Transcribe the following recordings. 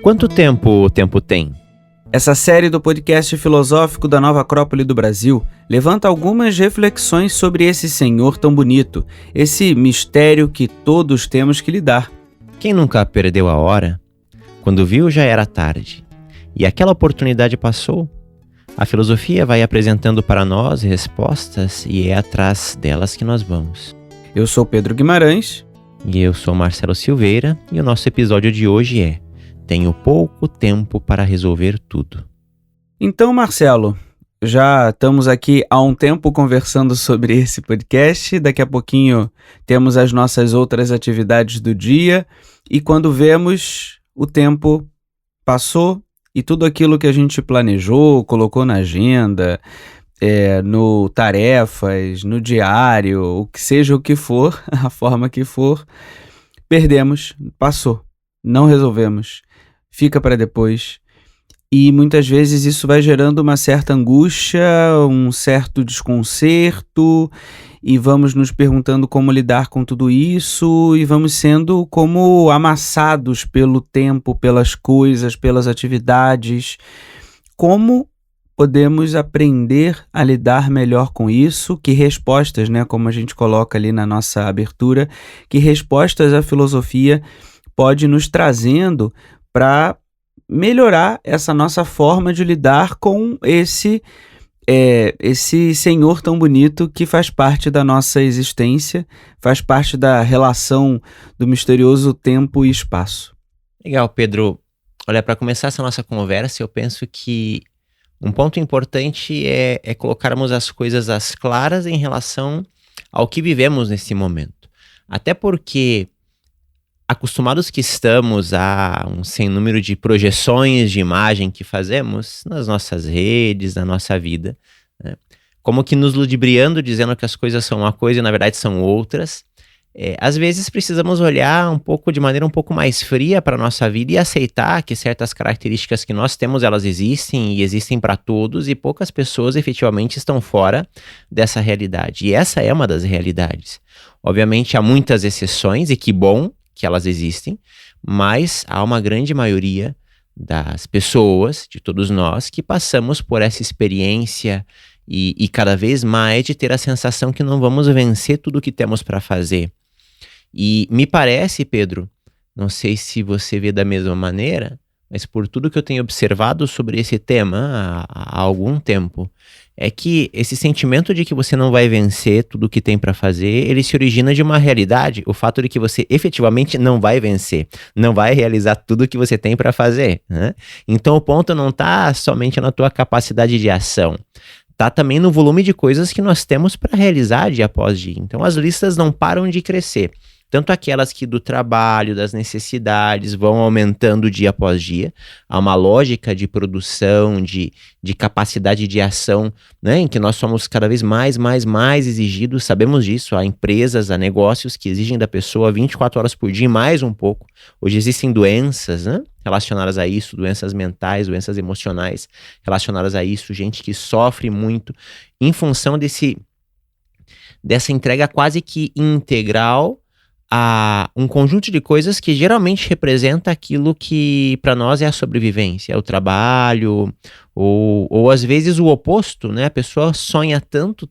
Quanto tempo o tempo tem? Essa série do podcast filosófico da Nova Acrópole do Brasil levanta algumas reflexões sobre esse Senhor tão bonito, esse mistério que todos temos que lidar. Quem nunca perdeu a hora? Quando viu, já era tarde. E aquela oportunidade passou. A filosofia vai apresentando para nós respostas e é atrás delas que nós vamos. Eu sou Pedro Guimarães. E eu sou Marcelo Silveira e o nosso episódio de hoje é Tenho pouco tempo para resolver tudo. Então, Marcelo, já estamos aqui há um tempo conversando sobre esse podcast. Daqui a pouquinho temos as nossas outras atividades do dia. E quando vemos, o tempo passou e tudo aquilo que a gente planejou, colocou na agenda, no tarefas, no diário, o que seja o que for, a forma que for, perdemos, passou, não resolvemos. Fica para depois. E muitas vezes isso vai gerando uma certa angústia, um certo desconcerto, e vamos nos perguntando como lidar com tudo isso, e vamos sendo como amassados pelo tempo, pelas coisas, pelas atividades. Como podemos aprender a lidar melhor com isso? Que respostas, como a gente coloca ali na nossa abertura, que respostas a filosofia pode nos trazendo para melhorar essa nossa forma de lidar com esse Senhor tão bonito que faz parte da nossa existência, faz parte da relação do misterioso tempo e espaço. Legal, Pedro. Olha, para começar essa nossa conversa, eu penso que um ponto importante é colocarmos as coisas às claras em relação ao que vivemos nesse momento. Até porque acostumados que estamos a um sem número de projeções de imagem que fazemos nas nossas redes, na nossa vida, né? Como que nos ludibriando, dizendo que as coisas são uma coisa e na verdade são outras. Às vezes precisamos olhar de maneira um pouco mais fria para a nossa vida e aceitar que certas características que nós temos, elas existem e existem para todos e poucas pessoas efetivamente estão fora dessa realidade. E essa é uma das realidades. Obviamente há muitas exceções e que bom que elas existem, mas há uma grande maioria das pessoas, de todos nós, que passamos por essa experiência e cada vez mais de ter a sensação que não vamos vencer tudo o que temos para fazer. E me parece, Pedro, não sei se você vê da mesma maneira, mas por tudo que eu tenho observado sobre esse tema há algum tempo, é que esse sentimento de que você não vai vencer tudo o que tem para fazer, ele se origina de uma realidade, o fato de que você efetivamente não vai vencer, não vai realizar tudo o que você tem para fazer, né? Então o ponto não está somente na tua capacidade de ação, está também no volume de coisas que nós temos para realizar dia após dia. Então as listas não param de crescer. Tanto aquelas que do trabalho, das necessidades vão aumentando dia após dia. Há uma lógica de produção, de capacidade de ação, né, em que nós somos cada vez mais exigidos. Sabemos disso. Há empresas, há negócios que exigem da pessoa 24 horas por dia e mais um pouco. Hoje existem doenças, né, relacionadas a isso, doenças mentais, doenças emocionais relacionadas a isso. Gente que sofre muito em função dessa entrega quase que integral a um conjunto de coisas que geralmente representa aquilo que para nós é a sobrevivência, é o trabalho, ou às vezes o oposto, né? A pessoa sonha tanto,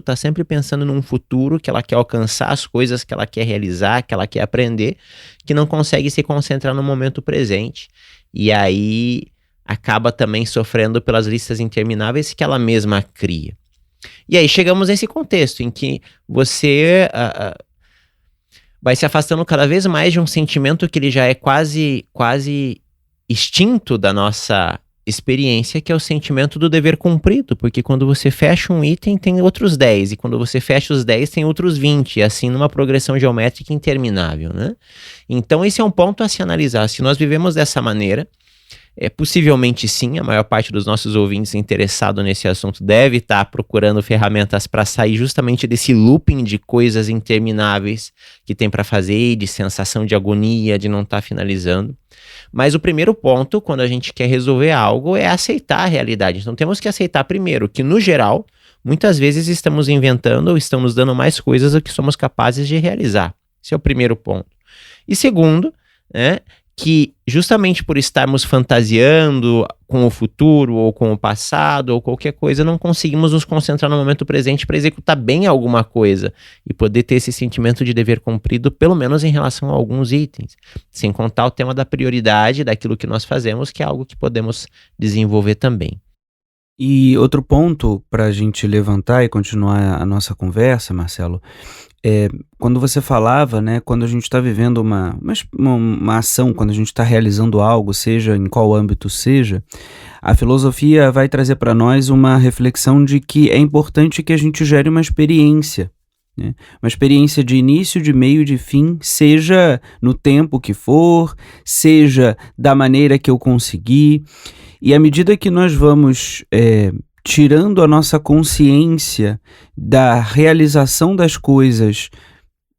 tá sempre pensando num futuro que ela quer alcançar, as coisas que ela quer realizar, que ela quer aprender, que não consegue se concentrar no momento presente, e aí acaba também sofrendo pelas listas intermináveis que ela mesma cria. E aí chegamos nesse contexto em que você vai se afastando cada vez mais de um sentimento que ele já é quase extinto da nossa experiência, que é o sentimento do dever cumprido, porque quando você fecha um item tem outros 10, e quando você fecha os 10 tem outros 20, e assim numa progressão geométrica interminável, né? Então esse é um ponto a se analisar. Se nós vivemos dessa maneira, possivelmente sim, a maior parte dos nossos ouvintes interessado nesse assunto deve estar procurando ferramentas para sair justamente desse looping de coisas intermináveis que tem para fazer, de sensação de agonia, de não estar finalizando. Mas o primeiro ponto, quando a gente quer resolver algo, é aceitar a realidade. Então temos que aceitar primeiro que, no geral, muitas vezes estamos inventando ou estamos dando mais coisas do que somos capazes de realizar. Esse é o primeiro ponto. E segundo, que justamente por estarmos fantasiando com o futuro ou com o passado ou qualquer coisa, não conseguimos nos concentrar no momento presente para executar bem alguma coisa e poder ter esse sentimento de dever cumprido, pelo menos em relação a alguns itens, sem contar o tema da prioridade daquilo que nós fazemos, que é algo que podemos desenvolver também. E outro ponto para a gente levantar e continuar a nossa conversa, Marcelo, quando você falava, né, quando a gente está vivendo uma ação, quando a gente está realizando algo, seja em qual âmbito seja, a filosofia vai trazer para nós uma reflexão de que é importante que a gente gere uma experiência, né? Uma experiência de início, de meio e de fim, seja no tempo que for, seja da maneira que eu conseguir. E à medida que nós vamos tirando a nossa consciência da realização das coisas,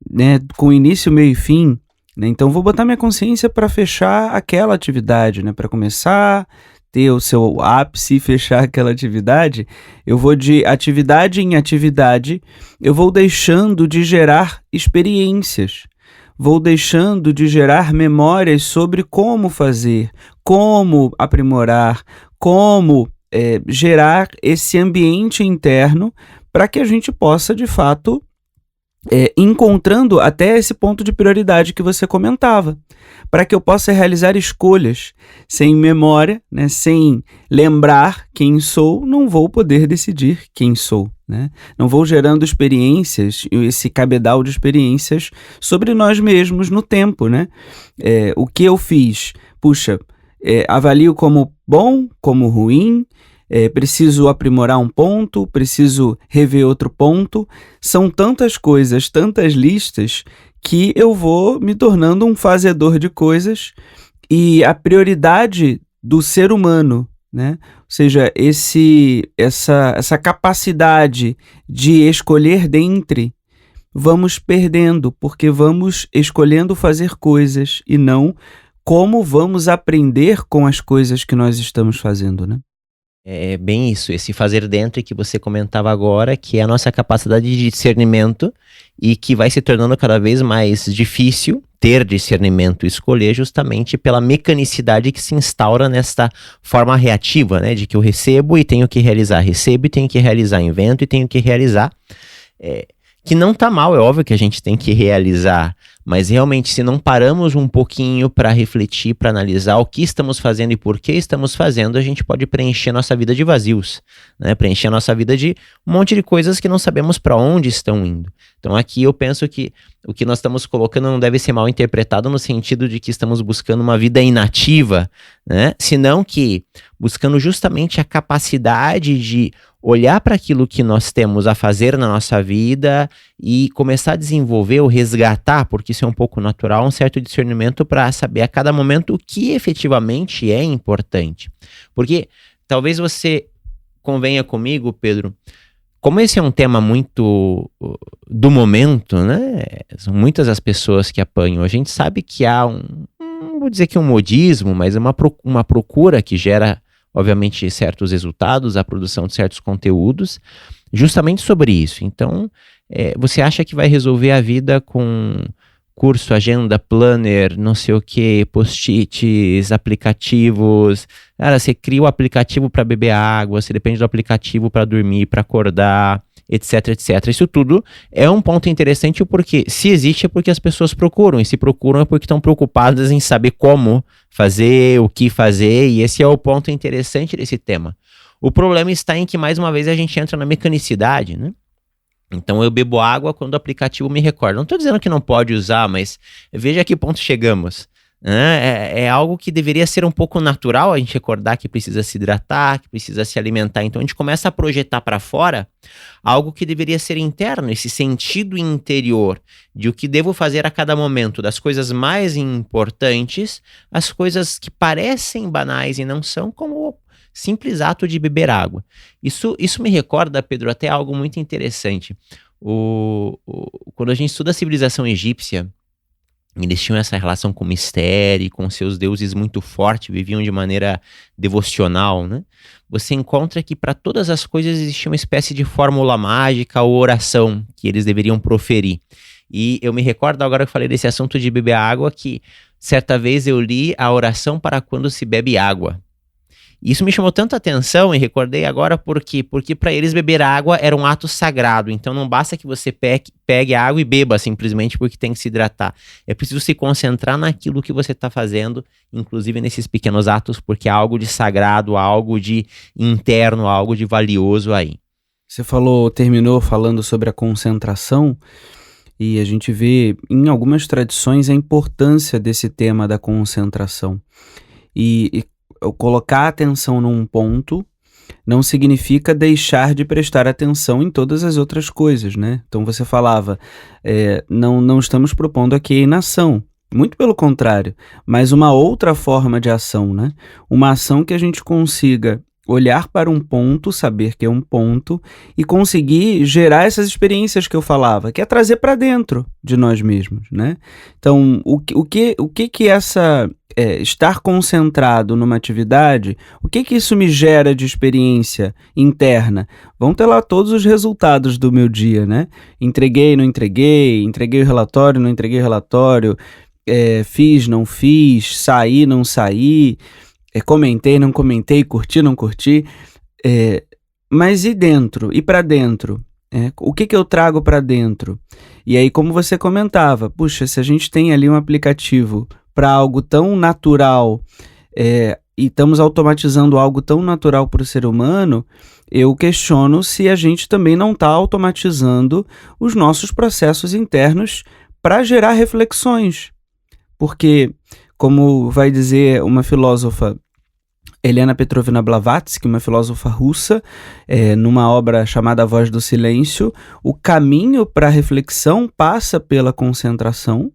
né, com início, meio e fim, né, então vou botar minha consciência para fechar aquela atividade, né, para começar, ter o seu ápice e fechar aquela atividade, eu vou de atividade em atividade, eu vou deixando de gerar experiências. Vou deixando de gerar memórias sobre como fazer, como aprimorar, como gerar esse ambiente interno para que a gente possa, de fato, encontrando até esse ponto de prioridade que você comentava, para que eu possa realizar escolhas. Sem memória, né, sem lembrar quem sou, não vou poder decidir quem sou, né? Não vou gerando experiências, esse cabedal de experiências sobre nós mesmos no tempo, né? O que eu fiz? Puxa, avalio como bom, como ruim, preciso aprimorar um ponto, preciso rever outro ponto. São tantas coisas, tantas listas, que eu vou me tornando um fazedor de coisas, e a prioridade do ser humano, né? Ou seja, essa capacidade de escolher dentre, vamos perdendo, porque vamos escolhendo fazer coisas e não como vamos aprender com as coisas que nós estamos fazendo, né? É bem isso, esse fazer dentro que você comentava agora, que é a nossa capacidade de discernimento e que vai se tornando cada vez mais difícil ter discernimento e escolher, justamente pela mecanicidade que se instaura nesta forma reativa, né? De que eu recebo e tenho que realizar, recebo e tenho que realizar, invento e tenho que realizar. Que não tá mal, é óbvio que a gente tem que realizar, mas realmente se não paramos um pouquinho para refletir, para analisar o que estamos fazendo e por que estamos fazendo, a gente pode preencher nossa vida de vazios, né? Preencher nossa vida de um monte de coisas que não sabemos para onde estão indo. Então aqui eu penso que o que nós estamos colocando não deve ser mal interpretado no sentido de que estamos buscando uma vida inativa, né? Senão que buscando justamente a capacidade de olhar para aquilo que nós temos a fazer na nossa vida e começar a desenvolver ou resgatar, porque isso é um pouco natural, um certo discernimento para saber a cada momento o que efetivamente é importante. Porque talvez você convenha comigo, Pedro, como esse é um tema muito do momento, né? São muitas as pessoas que apanham. A gente sabe que há não vou dizer que um modismo, mas uma procura que gera, obviamente, certos resultados, a produção de certos conteúdos, justamente sobre isso. Então, você acha que vai resolver a vida com curso, agenda, planner, não sei o que, post-its, aplicativos. Cara, você cria o aplicativo para beber água, você depende do aplicativo para dormir, para acordar, etc, etc. Isso tudo é um ponto interessante, porque se existe é porque as pessoas procuram, e se procuram é porque estão preocupadas em saber como fazer, o que fazer, e esse é o ponto interessante desse tema. O problema está em que, mais uma vez, a gente entra na mecanicidade, né? Então eu bebo água quando o aplicativo me recorda. Não estou dizendo que não pode usar, mas veja a que ponto chegamos. É algo que deveria ser um pouco natural, a gente recordar que precisa se hidratar, que precisa se alimentar. Então a gente começa a projetar para fora algo que deveria ser interno, esse sentido interior de o que devo fazer a cada momento, das coisas mais importantes, as coisas que parecem banais e não são, como simples ato de beber água. Isso me recorda, Pedro, até algo muito interessante. Quando a gente estuda a civilização egípcia, eles tinham essa relação com o mistério, com seus deuses muito forte, viviam de maneira devocional, né? Você encontra que para todas as coisas existia uma espécie de fórmula mágica ou oração que eles deveriam proferir. E eu me recordo agora que eu falei desse assunto de beber água, que certa vez eu li a oração para quando se bebe água. Isso me chamou tanta atenção e recordei agora porque para eles beber água era um ato sagrado. Então não basta que você pegue a água e beba simplesmente porque tem que se hidratar. É preciso se concentrar naquilo que você está fazendo, inclusive nesses pequenos atos, porque há algo de sagrado, há algo de interno, há algo de valioso aí. Você terminou falando sobre a concentração, e a gente vê em algumas tradições a importância desse tema da concentração. E colocar atenção num ponto não significa deixar de prestar atenção em todas as outras coisas, né? Então você falava, não estamos propondo aqui a inação, muito pelo contrário, mas uma outra forma de ação, né? Uma ação que a gente consiga olhar para um ponto, saber que é um ponto e conseguir gerar essas experiências que eu falava, que é trazer para dentro de nós mesmos, né? Então, o que essa estar concentrado numa atividade, o que isso me gera de experiência interna? Vão ter lá todos os resultados do meu dia, né? Entreguei, não entreguei, entreguei o relatório, não entreguei o relatório, fiz, não fiz, saí, não saí, comentei, não comentei, curti, não curti, mas e dentro? E para dentro? O que eu trago para dentro? E aí, como você comentava, puxa, se a gente tem ali um aplicativo para algo tão natural e estamos automatizando algo tão natural para o ser humano, eu questiono se a gente também não está automatizando os nossos processos internos para gerar reflexões. Porque, como vai dizer uma filósofa, Helena Petrovna Blavatsky, uma filósofa russa, numa obra chamada A Voz do Silêncio, o caminho para a reflexão passa pela concentração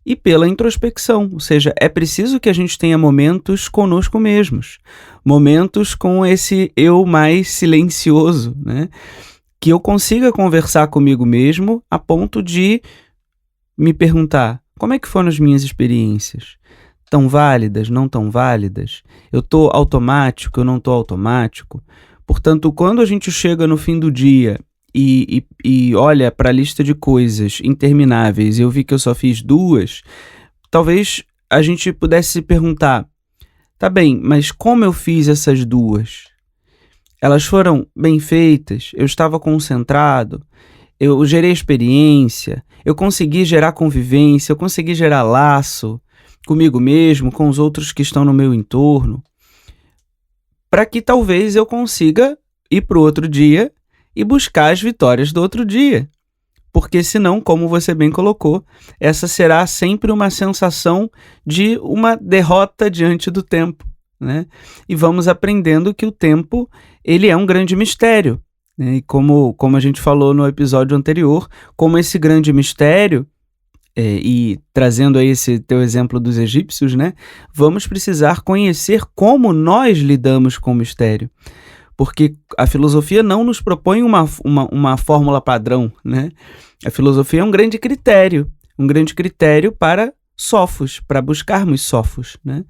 e pela introspecção, ou seja, é preciso que a gente tenha momentos conosco mesmos, momentos com esse eu mais silencioso, né? Que eu consiga conversar comigo mesmo a ponto de me perguntar, como é que foram as minhas experiências? Tão válidas, não tão válidas? Eu estou automático, eu não estou automático? Portanto, quando a gente chega no fim do dia e olha para a lista de coisas intermináveis e eu vi que eu só fiz 2, talvez a gente pudesse se perguntar, tá bem, mas como eu fiz essas 2? Elas foram bem feitas? Eu estava concentrado? Eu gerei experiência? Eu consegui gerar convivência? Eu consegui gerar laço comigo mesmo, com os outros que estão no meu entorno? Para que talvez eu consiga ir para o outro dia e buscar as vitórias do outro dia. Porque senão, como você bem colocou, essa será sempre uma sensação de uma derrota diante do tempo, né? E vamos aprendendo que o tempo, ele é um grande mistério, né? E como a gente falou no episódio anterior, como esse grande mistério, e trazendo aí esse teu exemplo dos egípcios, né? Vamos precisar conhecer como nós lidamos com o mistério. Porque a filosofia não nos propõe uma fórmula padrão, né? A filosofia é um grande critério para sofos, para buscarmos sofos, né?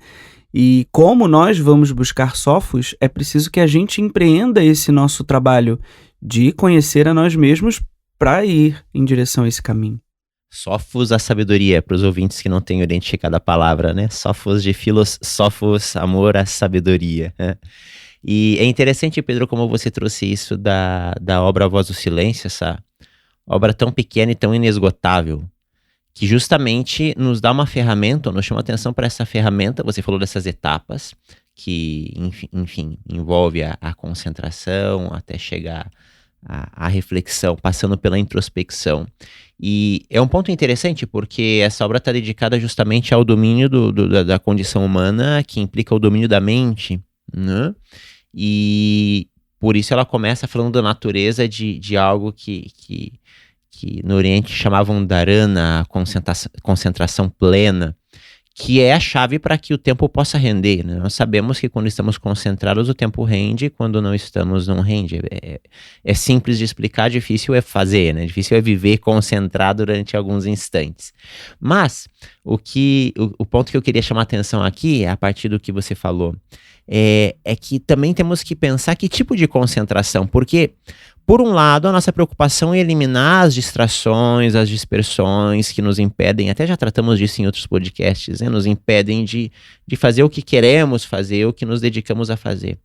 E como nós vamos buscar sofos, é preciso que a gente empreenda esse nosso trabalho de conhecer a nós mesmos para ir em direção a esse caminho. Sofos, a sabedoria, para os ouvintes que não têm identificado a palavra, né? Sofos de filos, sofos, amor, a sabedoria, né? E é interessante, Pedro, como você trouxe isso da obra A Voz do Silêncio, essa obra tão pequena e tão inesgotável, que justamente nos dá uma ferramenta, nos chama atenção para essa ferramenta. Você falou dessas etapas, que, enfim, envolve a concentração, até chegar à reflexão, passando pela introspecção. E é um ponto interessante, porque essa obra está dedicada justamente ao domínio da condição humana, que implica o domínio da mente, né? E por isso ela começa falando da natureza de algo que no Oriente chamavam dharana, concentração plena, que é a chave para que o tempo possa render, né? Nós sabemos que quando estamos concentrados o tempo rende, quando não estamos não rende. É simples de explicar, difícil é fazer, né? Difícil é viver concentrado durante alguns instantes. Mas o ponto que eu queria chamar a atenção aqui, a partir do que você falou, é que também temos que pensar que tipo de concentração, porque, por um lado, a nossa preocupação é eliminar as distrações, as dispersões que nos impedem, até já tratamos disso em outros podcasts, né? Nos impedem de fazer o que queremos fazer, o que nos dedicamos a fazer.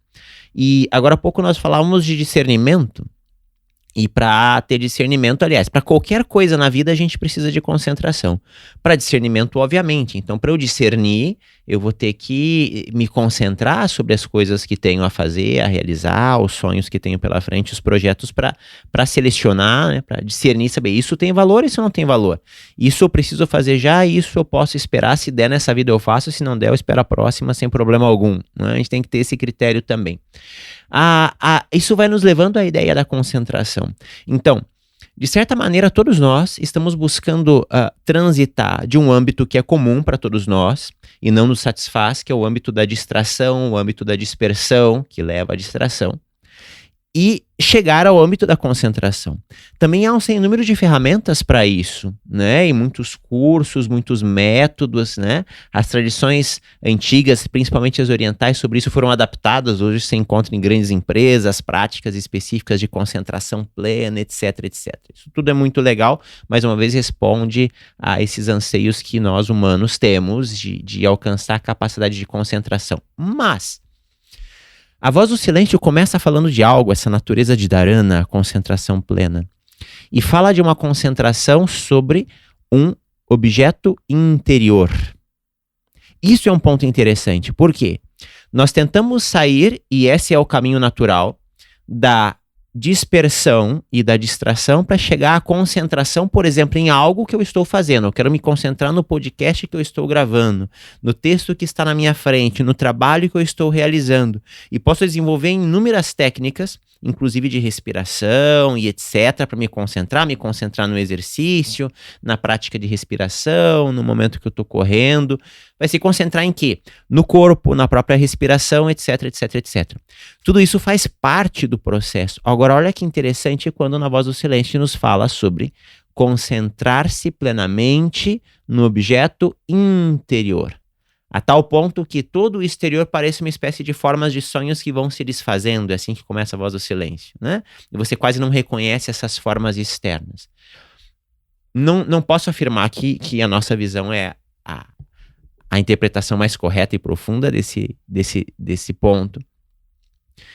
E agora há pouco nós falávamos de discernimento, e para ter discernimento, aliás, para qualquer coisa na vida a gente precisa de concentração. Para discernimento, obviamente. Então, para eu discernir, eu vou ter que me concentrar sobre as coisas que tenho a fazer, a realizar, os sonhos que tenho pela frente, os projetos para selecionar, né, para discernir, saber isso tem valor, isso não tem valor. Isso eu preciso fazer já, isso eu posso esperar, se der nessa vida eu faço, se não der eu espero a próxima sem problema algum. Né? A gente tem que ter esse critério também. Isso vai nos levando à ideia da concentração. Então, de certa maneira, todos nós estamos buscando transitar de um âmbito que é comum para todos nós e não nos satisfaz, que é o âmbito da distração, o âmbito da dispersão, que leva à distração, e chegar ao âmbito da concentração. Também há um sem número de ferramentas para isso, né? E muitos cursos, muitos métodos, né? As tradições antigas, principalmente as orientais, sobre isso foram adaptadas. Hoje se encontra em grandes empresas, práticas específicas de concentração plena, etc, etc. Isso tudo é muito legal, mais uma vez responde a esses anseios que nós humanos temos de alcançar a capacidade de concentração. Mas a Voz do Silêncio começa falando de algo, essa natureza de dharana, a concentração plena. E fala de uma concentração sobre um objeto interior. Isso é um ponto interessante. Por quê? Nós tentamos sair, e esse é o caminho natural, da dispersão e da distração para chegar à concentração, por exemplo, em algo que eu estou fazendo. Eu quero me concentrar no podcast que eu estou gravando, no texto que está na minha frente, no trabalho que eu estou realizando. E posso desenvolver inúmeras técnicas, inclusive de respiração e etc, para me concentrar no exercício, na prática de respiração, no momento que eu estou correndo. Vai se concentrar em quê? No corpo, na própria respiração, etc, etc, etc. Tudo isso faz parte do processo. Agora, olha que interessante quando na Voz do Silêncio nos fala sobre concentrar-se plenamente no objeto interior. A tal ponto que todo o exterior parece uma espécie de formas de sonhos que vão se desfazendo, é assim que começa a Voz do Silêncio, né? E você quase não reconhece essas formas externas. Não posso afirmar que a nossa visão é a interpretação mais correta e profunda desse ponto,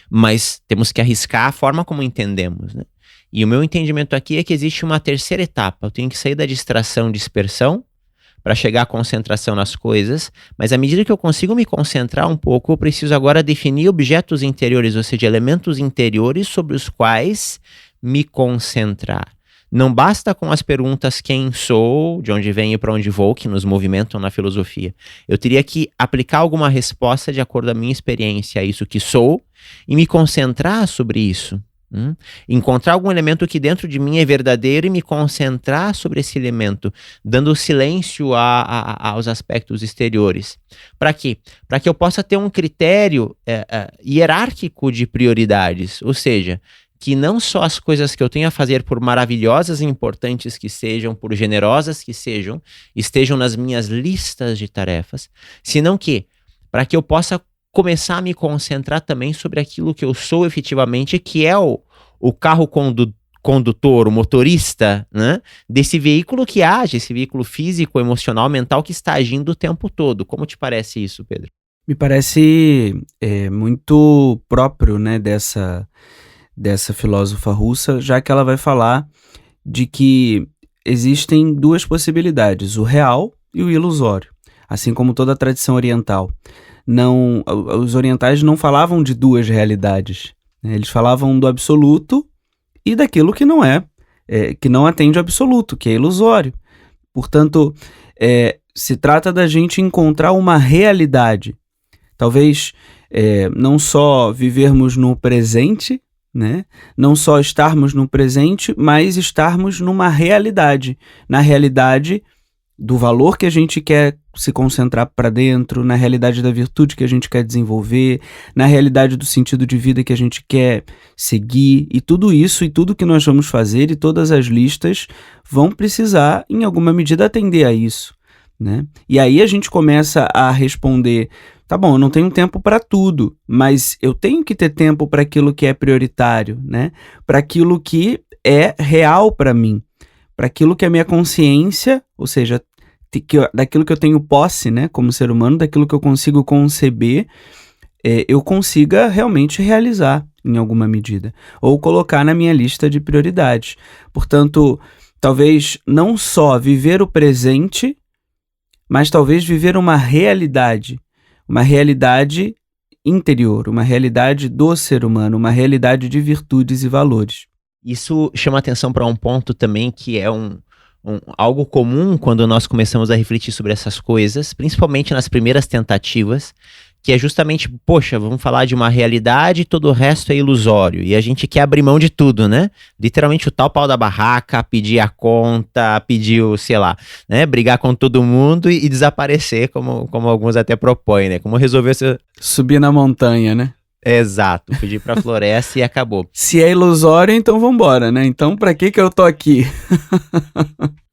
mas temos que arriscar a forma como entendemos, né? E o meu entendimento aqui é que existe uma terceira etapa. Eu tenho que sair da distração, dispersão, para chegar à concentração nas coisas, mas à medida que eu consigo me concentrar um pouco, eu preciso agora definir objetos interiores, ou seja, elementos interiores sobre os quais me concentrar. Não basta com as perguntas quem sou, de onde venho e para onde vou, que nos movimentam na filosofia. Eu teria que aplicar alguma resposta de acordo com a minha experiência a isso que sou e me concentrar sobre isso. Encontrar algum elemento que dentro de mim é verdadeiro e me concentrar sobre esse elemento, dando silêncio aos aspectos exteriores. Para quê? Para que eu possa ter um critério hierárquico de prioridades, ou seja, que não só as coisas que eu tenho a fazer, por maravilhosas e importantes que sejam, por generosas que sejam, estejam nas minhas listas de tarefas, senão que, para que eu possa começar a me concentrar também sobre aquilo que eu sou efetivamente, que é o carro condutor, o motorista, né, desse veículo que age, esse veículo físico, emocional, mental que está agindo o tempo todo. Como te parece isso, Pedro? Me parece muito próprio, né, dessa filósofa russa, já que ela vai falar de que existem duas possibilidades, o real e o ilusório, assim como toda a tradição oriental. Os orientais não falavam de duas realidades, né? Eles falavam do absoluto e daquilo que não que não atende ao absoluto, que é ilusório. Portanto, se trata da gente encontrar uma realidade. Talvez não só vivermos no presente, né? Não só estarmos no presente, mas estarmos numa realidade. Na realidade do valor que a gente quer se concentrar para dentro, na realidade da virtude que a gente quer desenvolver, na realidade do sentido de vida que a gente quer seguir, e tudo isso e tudo que nós vamos fazer e todas as listas vão precisar, em alguma medida, atender a isso, né? E aí a gente começa a responder tá bom, eu não tenho tempo para tudo, mas eu tenho que ter tempo para aquilo que é prioritário, né? Para aquilo que é real para mim, para aquilo que a minha consciência, ou seja, daquilo que eu tenho posse, né, como ser humano, daquilo que eu consigo conceber, eu consiga realmente realizar em alguma medida, ou colocar na minha lista de prioridades. Portanto, talvez não só viver o presente, mas talvez viver uma realidade interior, uma realidade do ser humano, uma realidade de virtudes e valores. Isso chama atenção para um ponto também que é algo comum quando nós começamos a refletir sobre essas coisas, principalmente nas primeiras tentativas, que é justamente, poxa, vamos falar de uma realidade e todo o resto é ilusório. E a gente quer abrir mão de tudo, né? Literalmente o tal pau da barraca, pedir a conta, pedir o, sei lá, né? Brigar com todo mundo e desaparecer, como alguns até propõem, né? Como resolver esse... Subir na montanha, né? Exato, pedir pra floresta e acabou. Se é ilusório, então vambora, né? Então pra que eu tô aqui?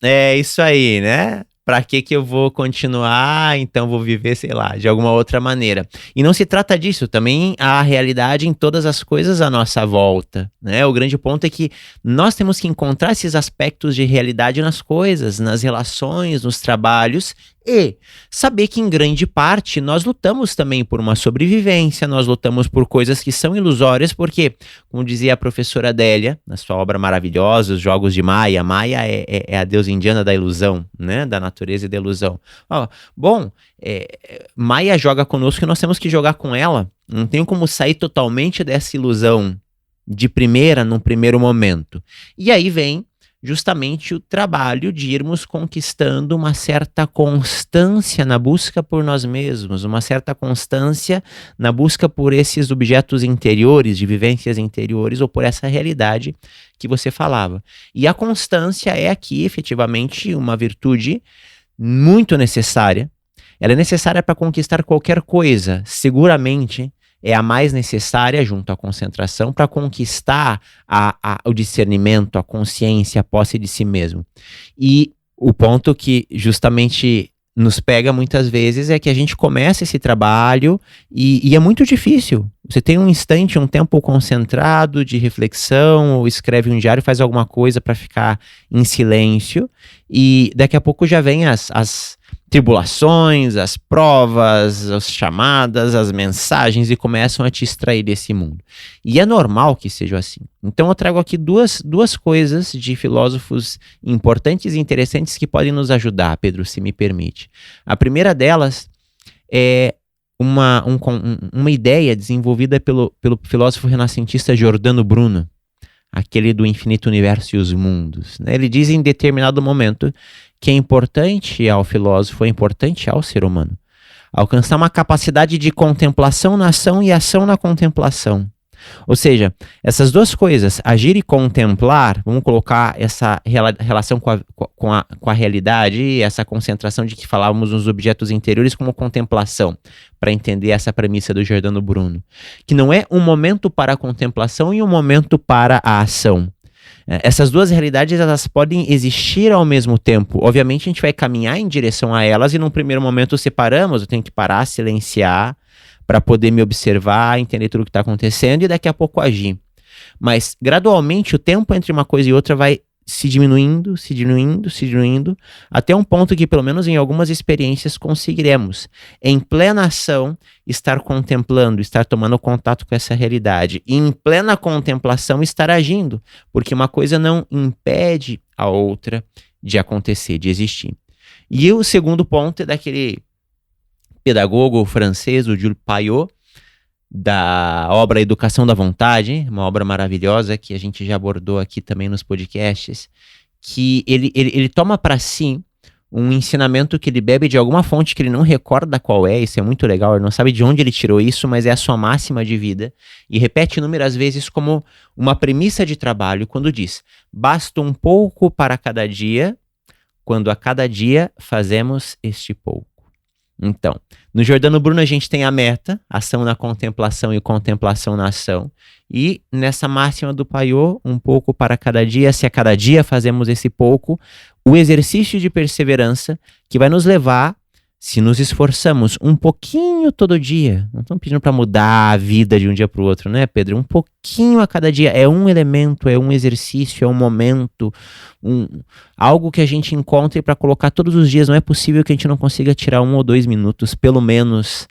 É isso aí, né? Pra que eu vou continuar, então vou viver, sei lá, de alguma outra maneira. E não se trata disso, também há realidade em todas as coisas à nossa volta, né? O grande ponto é que nós temos que encontrar esses aspectos de realidade nas coisas, nas relações, nos trabalhos, e saber que em grande parte nós lutamos também por uma sobrevivência, nós lutamos por coisas que são ilusórias, porque, como dizia a professora Adélia, na sua obra maravilhosa, Os Jogos de Maia, Maia é a deusa indiana da ilusão, né, da natureza e da ilusão. Maia joga conosco e nós temos que jogar com ela, não tem como sair totalmente dessa ilusão de primeira, num primeiro momento. E aí vem justamente o trabalho de irmos conquistando uma certa constância na busca por nós mesmos, uma certa constância na busca por esses objetos interiores, de vivências interiores, ou por essa realidade que você falava. E a constância é aqui, efetivamente, uma virtude muito necessária. Ela é necessária para conquistar qualquer coisa, seguramente é a mais necessária, junto à concentração, para conquistar o discernimento, a consciência, a posse de si mesmo. E o ponto que justamente nos pega muitas vezes é que a gente começa esse trabalho e é muito difícil. Você tem um instante, um tempo concentrado de reflexão, ou escreve um diário, faz alguma coisa para ficar em silêncio, e daqui a pouco já vem as tribulações, as provas, as chamadas, as mensagens, e começam a te extrair desse mundo. E é normal que seja assim. Então eu trago aqui duas coisas de filósofos importantes e interessantes que podem nos ajudar, Pedro, se me permite. A primeira delas é uma ideia desenvolvida pelo filósofo renascentista Giordano Bruno, aquele do infinito universo e os mundos, né? Ele diz em determinado momento que é importante ao filósofo, é importante ao ser humano, alcançar uma capacidade de contemplação na ação e ação na contemplação. Ou seja, essas duas coisas, agir e contemplar, vamos colocar essa relação com a realidade, essa concentração de que falávamos nos objetos interiores como contemplação, para entender essa premissa do Giordano Bruno, que não é um momento para a contemplação e um momento para a ação. Essas duas realidades, elas podem existir ao mesmo tempo. Obviamente a gente vai caminhar em direção a elas e num primeiro momento separamos, eu tenho que parar, silenciar, para poder me observar, entender tudo o que está acontecendo e daqui a pouco agir. Mas gradualmente o tempo entre uma coisa e outra vai se diminuindo, até um ponto que, pelo menos em algumas experiências, conseguiremos, em plena ação, estar contemplando, estar tomando contato com essa realidade. E em plena contemplação, estar agindo, porque uma coisa não impede a outra de acontecer, de existir. E o segundo ponto é daquele pedagogo francês, o Jules Payot, da obra Educação da Vontade, uma obra maravilhosa que a gente já abordou aqui também nos podcasts, que ele toma para si um ensinamento que ele bebe de alguma fonte que ele não recorda qual é, isso é muito legal, ele não sabe de onde ele tirou isso, mas é a sua máxima de vida, e repete inúmeras vezes como uma premissa de trabalho, quando diz: basta um pouco para cada dia, quando a cada dia fazemos este pouco. Então, no Giordano Bruno a gente tem a meta, ação na contemplação e contemplação na ação. E nessa máxima do Payot, um pouco para cada dia, se a cada dia fazemos esse pouco, o exercício de perseverança que vai nos levar Se nos esforçamos um pouquinho todo dia, não estamos pedindo para mudar a vida de um dia para o outro, né, Pedro? Um pouquinho a cada dia. É um elemento, é um exercício, é um momento, algo que a gente encontre para colocar todos os dias. Não é possível que a gente não consiga tirar 1 ou 2 minutos, pelo menos,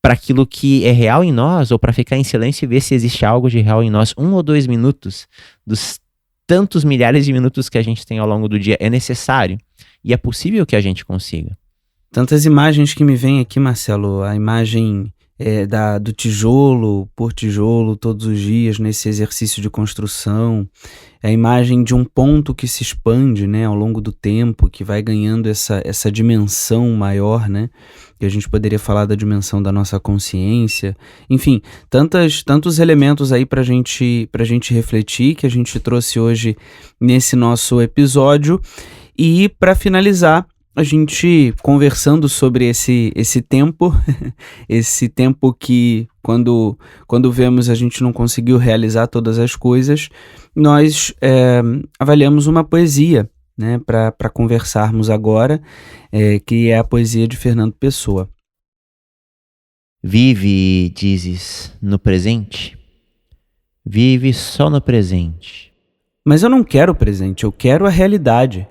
para aquilo que é real em nós, ou para ficar em silêncio e ver se existe algo de real em nós. 1 ou 2 minutos dos tantos milhares de minutos que a gente tem ao longo do dia é necessário e é possível que a gente consiga. Tantas imagens que me vêm aqui, Marcelo. A imagem do tijolo por tijolo todos os dias nesse exercício de construção. A imagem de um ponto que se expande, né, ao longo do tempo, que vai ganhando essa dimensão maior, né? Que a gente poderia falar da dimensão da nossa consciência. Enfim, tantos elementos aí pra gente refletir, que a gente trouxe hoje nesse nosso episódio. E para finalizar, a gente conversando sobre esse tempo, esse tempo que quando vemos a gente não conseguiu realizar todas as coisas, nós avaliamos uma poesia, né, para conversarmos agora, que é a poesia de Fernando Pessoa. Vive, dizes, no presente? Vive só no presente. Mas eu não quero o presente, eu quero a realidade.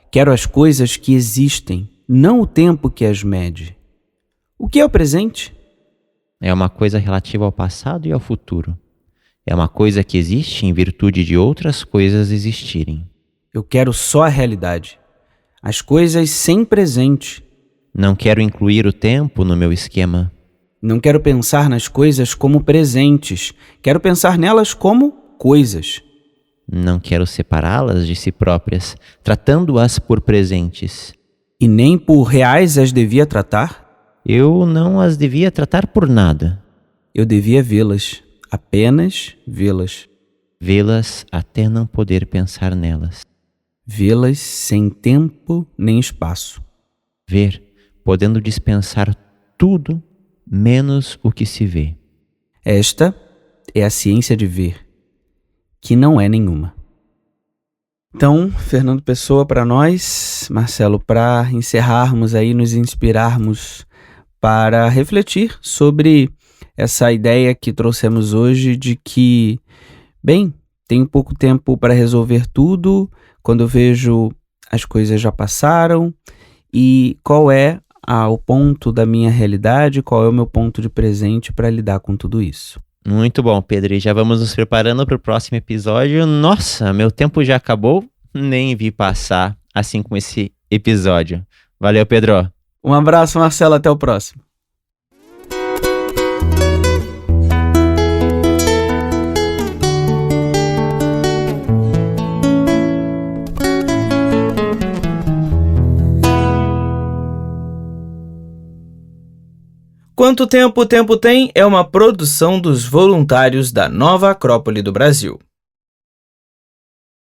Quero as coisas que existem, não o tempo que as mede. O que é o presente? É uma coisa relativa ao passado e ao futuro. É uma coisa que existe em virtude de outras coisas existirem. Eu quero só a realidade. As coisas sem presente. Não quero incluir o tempo no meu esquema. Não quero pensar nas coisas como presentes. Quero pensar nelas como coisas. Não quero separá-las de si próprias, tratando-as por presentes. E nem por reais as devia tratar? Eu não as devia tratar por nada. Eu devia vê-las, apenas vê-las. Vê-las até não poder pensar nelas. Vê-las sem tempo nem espaço. Ver, podendo dispensar tudo, menos o que se vê. Esta é a ciência de ver, que não é nenhuma. Então, Fernando Pessoa para nós, Marcelo, para encerrarmos aí, nos inspirarmos para refletir sobre essa ideia que trouxemos hoje de que, bem, tenho pouco tempo para resolver tudo, quando eu vejo as coisas já passaram, e qual é o ponto da minha realidade, qual é o meu ponto de presente para lidar com tudo isso. Muito bom, Pedro. E já vamos nos preparando para o próximo episódio. Nossa, meu tempo já acabou. Nem vi passar assim com esse episódio. Valeu, Pedro. Um abraço, Marcelo. Até o próximo. Quanto Tempo o Tempo Tem é uma produção dos voluntários da Nova Acrópole do Brasil.